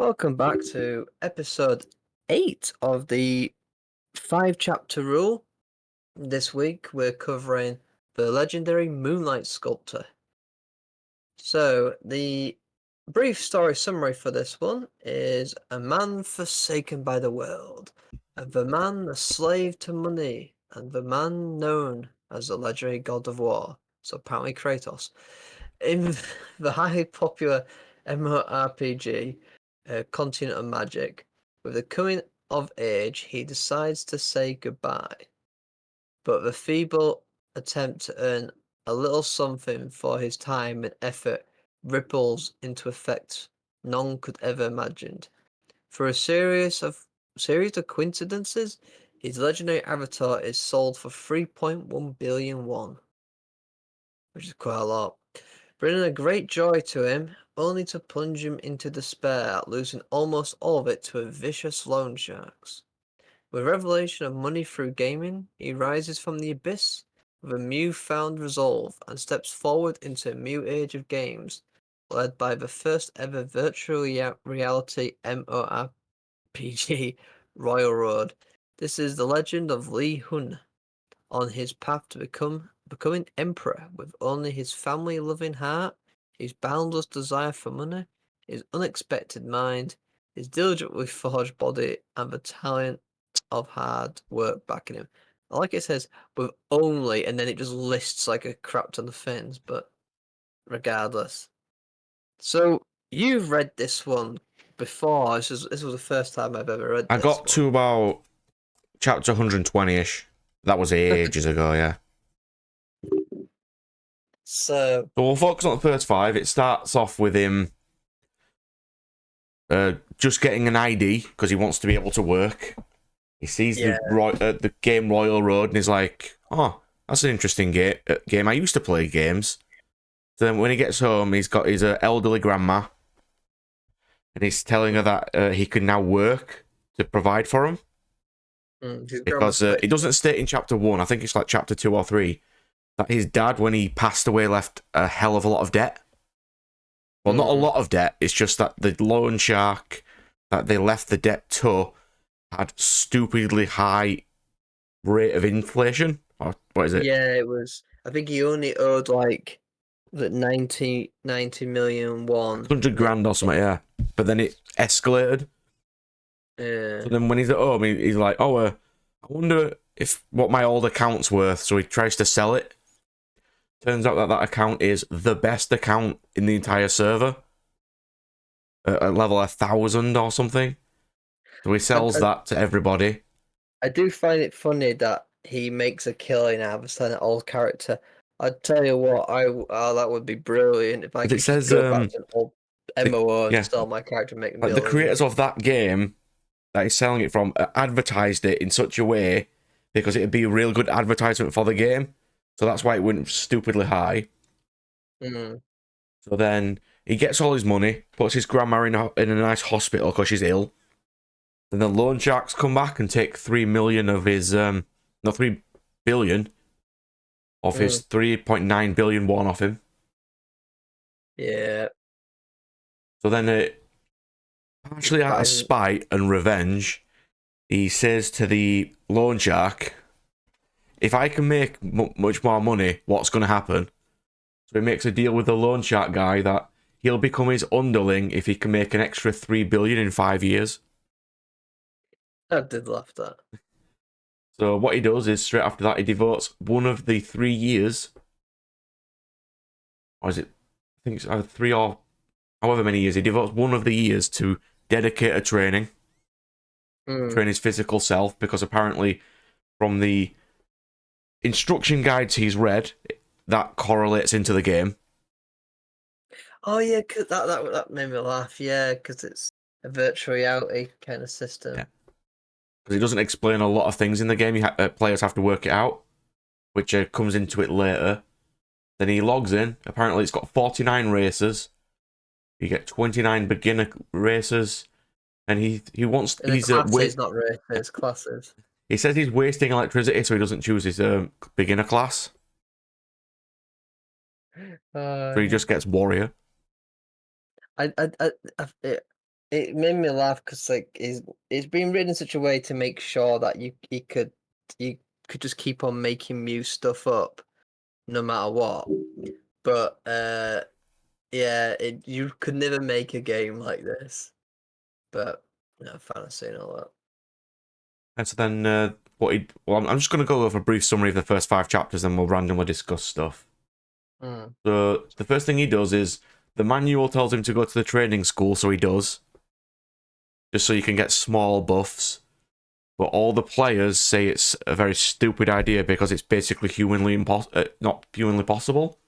Welcome back to episode 8 of the 5-chapter rule. This week we're covering the legendary Moonlight Sculptor. So, the brief story summary for this one is a man forsaken by the world, and the man a slave to money, and the man known as the legendary god of war, so apparently Kratos. In the highly popular MMORPG, Continent of Magic, with the coming of age, he decides to say goodbye. But the feeble attempt to earn a little something for his time and effort ripples into effects none could ever imagined. For a series of coincidences, his legendary avatar is sold for 3.1 billion won, which is quite a lot, bringing a great joy to him, only to plunge him into despair at losing almost all of it to a vicious loan sharks. With revelation of money through gaming, he rises from the abyss with a new-found resolve and steps forward into a new age of games, led by the first ever virtual reality MMORPG, Royal Road. This is the legend of Li Hun, on his path to becoming emperor, with only his family-loving heart, his boundless desire for money, his unexpected mind, his diligently forged body, and the talent of hard work backing him. I like it says with only, and then it just lists like a crap ton of things, but regardless. So you've read this one before. This was the first time I've ever read I this got one. to about chapter 120-ish. That was ages ago, yeah. So we'll focus on the first 5. It starts off with him just getting an ID because he wants to be able to work. He sees the game Royal Road and he's like, "Oh, that's an interesting game. I used to play games." So then when he gets home, he's got his elderly grandma, and he's telling her that he can now work to provide for him. Because it doesn't state in chapter 1, I think it's like chapter 2 or 3, that his dad, when he passed away, left a hell of a lot of debt. Well, not a lot of debt, it's just that the loan shark that they left the debt to had stupidly high rate of inflation. Or what is it? Yeah, it was. I think he only owed like the 90 million won. 100 grand or something, yeah. But then it escalated. Yeah. So then when he's at home, he's like, "Oh, I wonder what my old account's worth." So he tries to sell it. Turns out that account is the best account in the entire server. At level 1,000 or something. So he sells that to everybody. I do find it funny that he makes a killing out of an old character. I'd tell you what, that would be brilliant if I could just go back to an old MMO and sell my character and make millions. Like the creators of that game that he's selling it from advertised it in such a way because it'd be a real good advertisement for the game. So that's why it went stupidly high. So then he gets all his money, puts his grandma in a nice hospital because she's ill. Then the loan sharks come back and take 3 million of his, 3 billion of his 3.9 billion won off him. Yeah. So then, partially out of spite and revenge, he says to the loan shark, "If I can make much more money, what's going to happen?" So he makes a deal with the loan shark guy that he'll become his underling if he can make an extra 3 billion in 5 years. I did laugh at that. So what he does is, straight after that, he devotes one of the 3 years, or is it, I think it's either 3 or however many years, he devotes one of the years to dedicated training, train his physical self, because apparently from the instruction guides he's read, that correlates into the game. Oh yeah, cause that made me laugh. Yeah, because it's a virtual reality kind of system. Yeah. Because it doesn't explain a lot of things in the game. Players have to work it out, which comes into it later. Then he logs in. Apparently, it's got 49 races. You get 29 beginner races, and he wants. And he's classes, not races, classes. He says he's wasting electricity, so he doesn't choose his beginner class. So he just gets warrior. it made me laugh because like it's been written in such a way to make sure that you could just keep on making new stuff up no matter what. But yeah, you could never make a game like this. But no, fantasy and all that. And so then, I'm just going to go over a brief summary of the first 5 chapters, then we'll randomly discuss stuff. Mm. So the first thing he does is the manual tells him to go to the training school, so he does, just so you can get small buffs. But all the players say it's a very stupid idea because it's basically not humanly possible.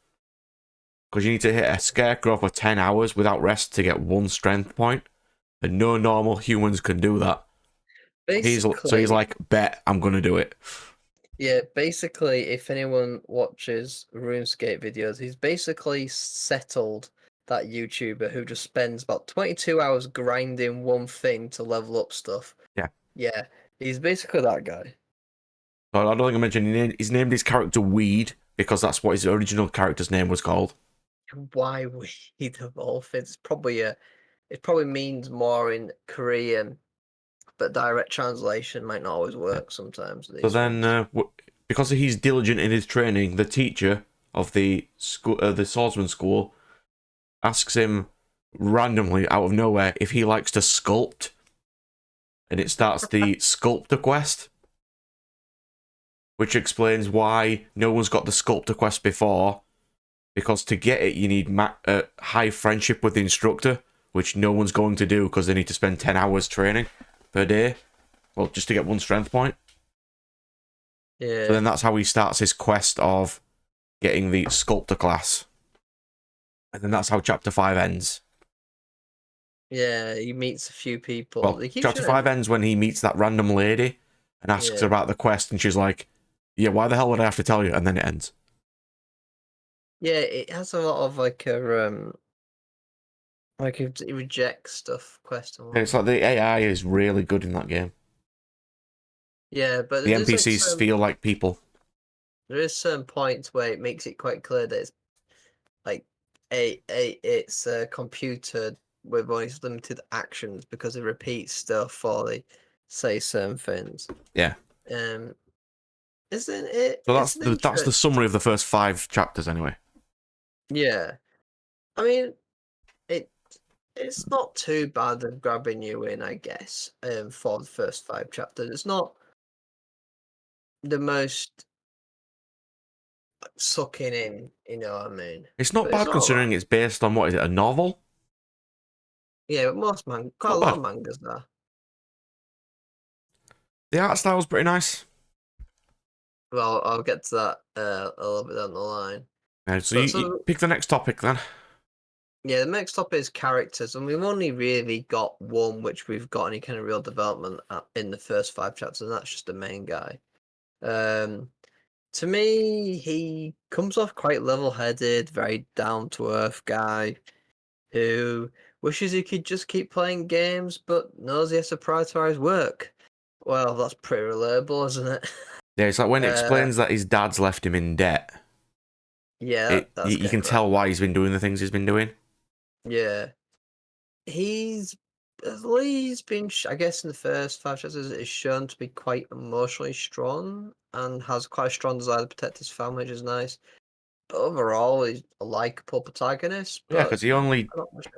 Because you need to hit a scarecrow for 10 hours without rest to get 1 strength point, and no normal humans can do that. So he's like, bet I'm gonna do it. Yeah, basically, if anyone watches RuneScape videos, he's basically settled that YouTuber who just spends about 22 hours grinding one thing to level up stuff. Yeah. Yeah, he's basically that guy. So I don't think I mentioned he's named his character Weed because that's what his original character's name was called. Why weed of all things? It probably means more in Korean, but direct translation might not always work sometimes. So then, because he's diligent in his training, the teacher of the school, the swordsman school, asks him randomly out of nowhere if he likes to sculpt, and it starts the Sculptor quest, which explains why no one's got the Sculptor quest before. Because to get it, you need high friendship with the instructor, which no one's going to do because they need to spend 10 hours training per day. Well, just to get 1 strength point. Yeah. So then that's how he starts his quest of getting the Sculptor class. And then that's how Chapter 5 ends. Yeah, he meets a few people. Well, Chapter 5 ends when he meets that random lady and asks her about the quest, and she's like, yeah, why the hell would I have to tell you? And then it ends. Yeah, it has a lot of like it rejects stuff quest. It's like the AI is really good in that game. Yeah, but the NPCs feel like people. There is certain points where it makes it quite clear that it's like it's a computer with only limited actions because it repeats stuff or they say certain things. Yeah. Isn't it? So that's the summary of the first 5 chapters anyway. Yeah, I mean it's not too bad of grabbing you in, I guess. For the first 5 chapters, it's not the most sucking in, you know what I mean? It's not bad considering it's based on, what is it, a novel? Yeah, but quite a lot of mangas there. The art style was pretty nice. Well, I'll get to that a little bit down the line. So you pick the next topic then. Yeah, the next topic is characters, and we've only really got one which we've got any kind of real development in the first 5 chapters, and that's just the main guy. To me, he comes off quite level-headed, very down-to-earth guy who wishes he could just keep playing games, but knows he has to prioritize work. Well, that's pretty relatable, isn't it? Yeah, it's like when it explains that his dad's left him in debt. Yeah, you can tell why he's been doing the things he's been doing. Yeah, he's been, I guess, in the first 5 chapters, is shown to be quite emotionally strong and has quite a strong desire to protect his family, which is nice. But overall, he's a likable protagonist. Yeah, because he only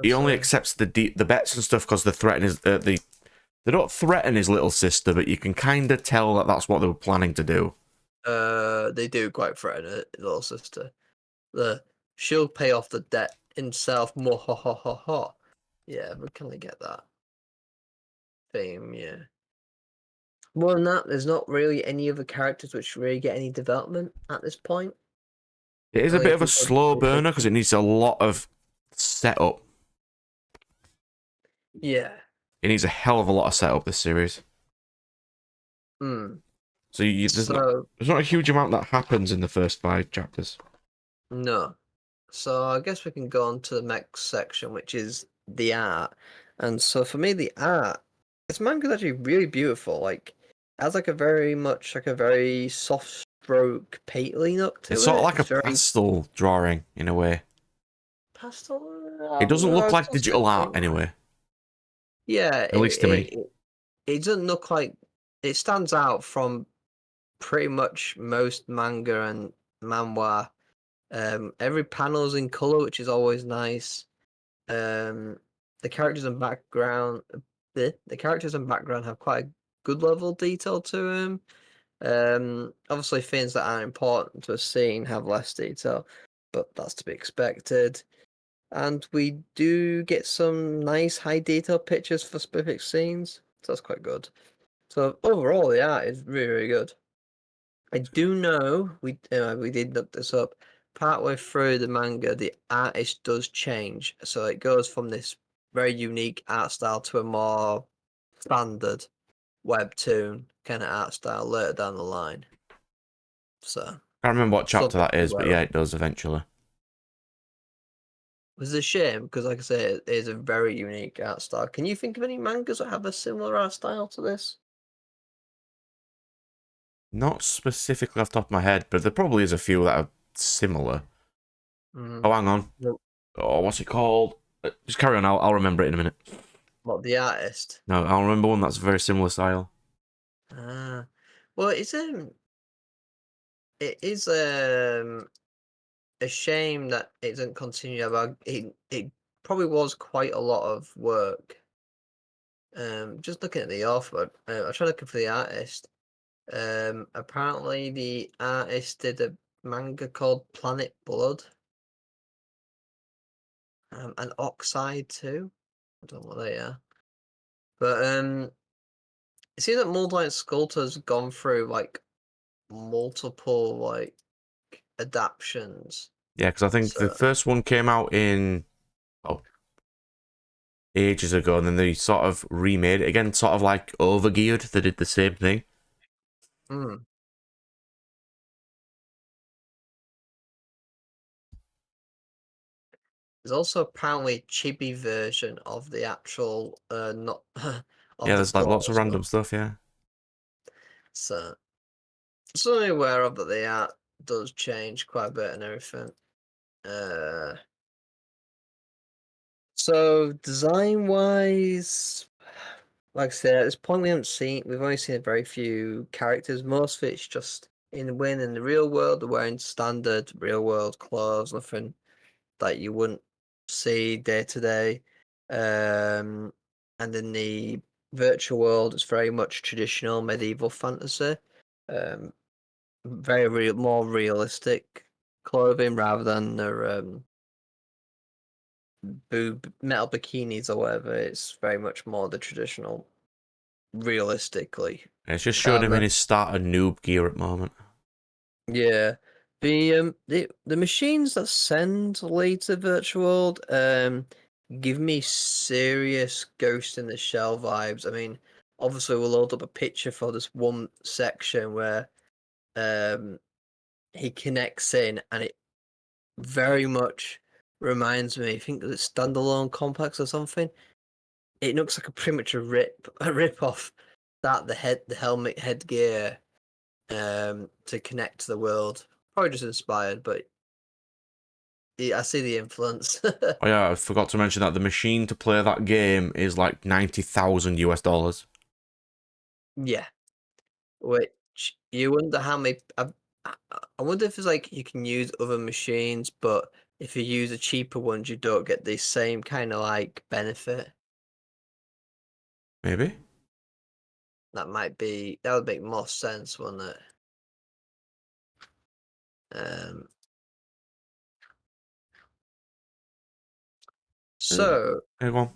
accepts the bets and stuff because they don't threaten his little sister, but you can kind of tell that that's what they were planning to do. They do quite threaten his little sister. She'll pay off the debt himself. More ha ha ha ha. Yeah, we kind of get that theme. Yeah. More than that, there's not really any other characters which really get any development at this point. It is a bit of a slow burner because it needs a lot of setup. Yeah. It needs a hell of a lot of setup, this series. Hmm. So there's not a huge amount that happens in the first 5 chapters. No. So I guess we can go on to the next section, which is the art. And so for me, the art, this manga's actually really beautiful. Like, it has like a very soft stroke painterly look to it. It's sort of like a pastel drawing in a way. Pastel? It doesn't look like digital art anyway. Yeah, At least to me. it doesn't look like it stands out from pretty much most manga and manhwa. Every panel's in color, which is always nice. The characters and background, the characters and background have quite a good level of detail to them. Obviously, things that aren't important to a scene have less detail, but that's to be expected. And we do get some nice high detail pictures for specific scenes, so that's quite good. So overall, the art is really, really good. I do know we did look this up. Partway through the manga, the artist does change, so it goes from this very unique art style to a more standard webtoon kind of art style later down the line. So I can't remember what chapter something that to be is, but aware yeah, of. it does eventually. It's a shame because, like I say, it is a very unique art style. Can you think of any mangas that have a similar art style to this? Not specifically off the top of my head, but there probably is a few that are similar. Mm. Oh, hang on. No. Oh, what's it called? Just carry on. I'll remember it in a minute. What, the artist? No, I'll remember one that's a very similar style. Ah, well, it is a shame that it didn't continue. But it probably was quite a lot of work. Just looking at the author, I'm trying to look for the artist. Apparently the artist did a manga called Planet Blood, and Oxide too. I don't know what they are, but it seems that Moonlight Sculptor's gone through like multiple like adaptions. Yeah, because I think the So, first one came out in ages ago, and then they sort of remade it again, sort of like Overgeared. They did the same thing. mm. There's also apparently a chibi version of the actual not Yeah, of the there's like plot lots of as random well. stuff. Yeah, So something aware of that the art does change quite a bit and everything. Uh, so design wise, like I said, at this point we've only seen very few characters. Most of it's just in the real world, they're wearing standard real world clothes, nothing that you wouldn't see day to day. And in the virtual world, it's very much traditional medieval fantasy. Um, very real, more realistic clothing rather than their boob metal bikinis or whatever. It's very much more the traditional, realistically. and it's just showing him in The his starter noob gear at the moment. Yeah. The machines that send later virtual world give me serious Ghost in the Shell vibes. I mean, obviously we'll load up a picture for this one section where um he connects in and it very much reminds me, I think it's standalone complex or something. It looks like a pretty much a rip off that the helmet headgear to connect to the world. Probably just inspired, but yeah, I see the influence. Oh yeah, I forgot to mention that the machine to play that game is like $90,000 US. Yeah, which you wonder how many. I wonder if it's like you can use other machines, but if you use a cheaper ones, you don't get the same kind of like benefit. Maybe. That would make more sense, wouldn't it? Um, so Hey, go on.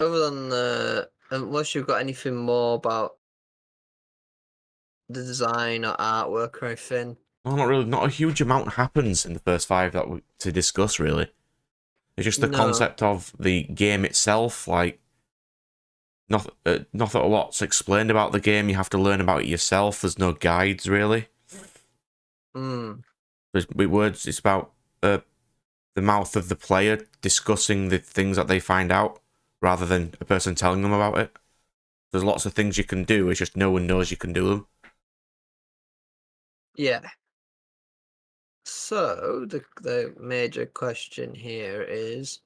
other than unless you've got anything more about the design or artwork or anything. Well, not really. Not a huge amount happens in the first five that to discuss. Really, it's just the No. concept of the game itself. Like, not a lot's explained about the game. You have to learn about it yourself. There's no guides really. Mm. With words, it's about the mouth of the player discussing the things that they find out, rather than a person telling them about it. There's lots of things you can do. It's just no one knows you can do them. Yeah. So the major question here is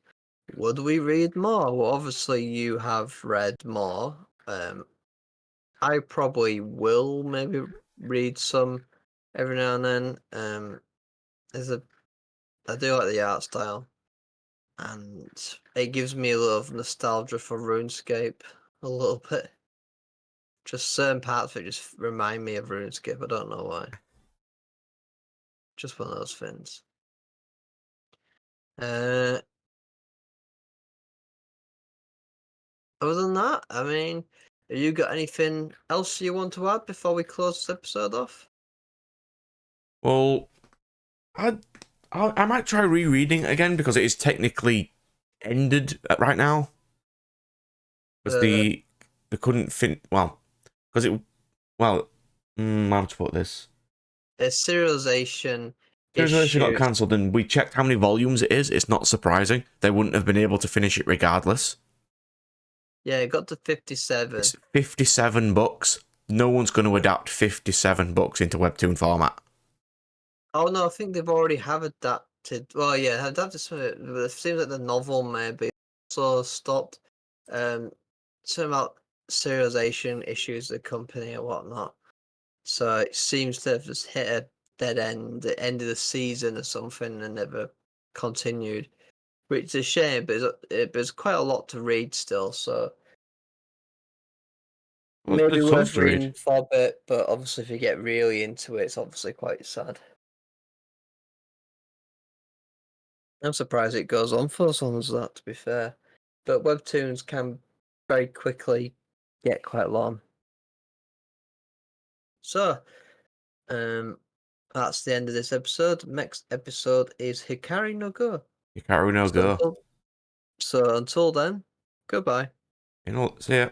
would we read more? Well, obviously you have read more. I probably will maybe read some every now and then. I do like the art style, and it gives me a little of nostalgia for RuneScape a little bit. Just certain parts of it just remind me of RuneScape. I don't know why. Just one of those things. Other than that, I mean, have you got anything else you want to add before we close this episode off? Well, I might try rereading it again because it is technically ended right now. Because they couldn't fin because it how to put this? A serialization Serialization got issues. cancelled, and we checked how many volumes it is. It's not surprising. They wouldn't have been able to finish it regardless. Yeah, it got to 57. It's 57 books. No one's going to adapt 57 books into webtoon format. Oh no, I think they've already have adapted. Well, yeah, adapted some of it, but it seems like the novel maybe also stopped. Some about serialization issues with the company or whatnot. So it seems to have just hit a dead end, the end of the season or something, and never continued. Which is a shame, but there's quite a lot to read still, so Well, maybe there's tons worth to read. reading for a bit. But obviously, if you get really into it, it's obviously quite sad. I'm surprised it goes on for as long as that, to be fair. But webtoons can very quickly get quite long. So, that's the end of this episode. Next episode is Hikari no Go. Hikaru no So Go. until then, goodbye. See ya.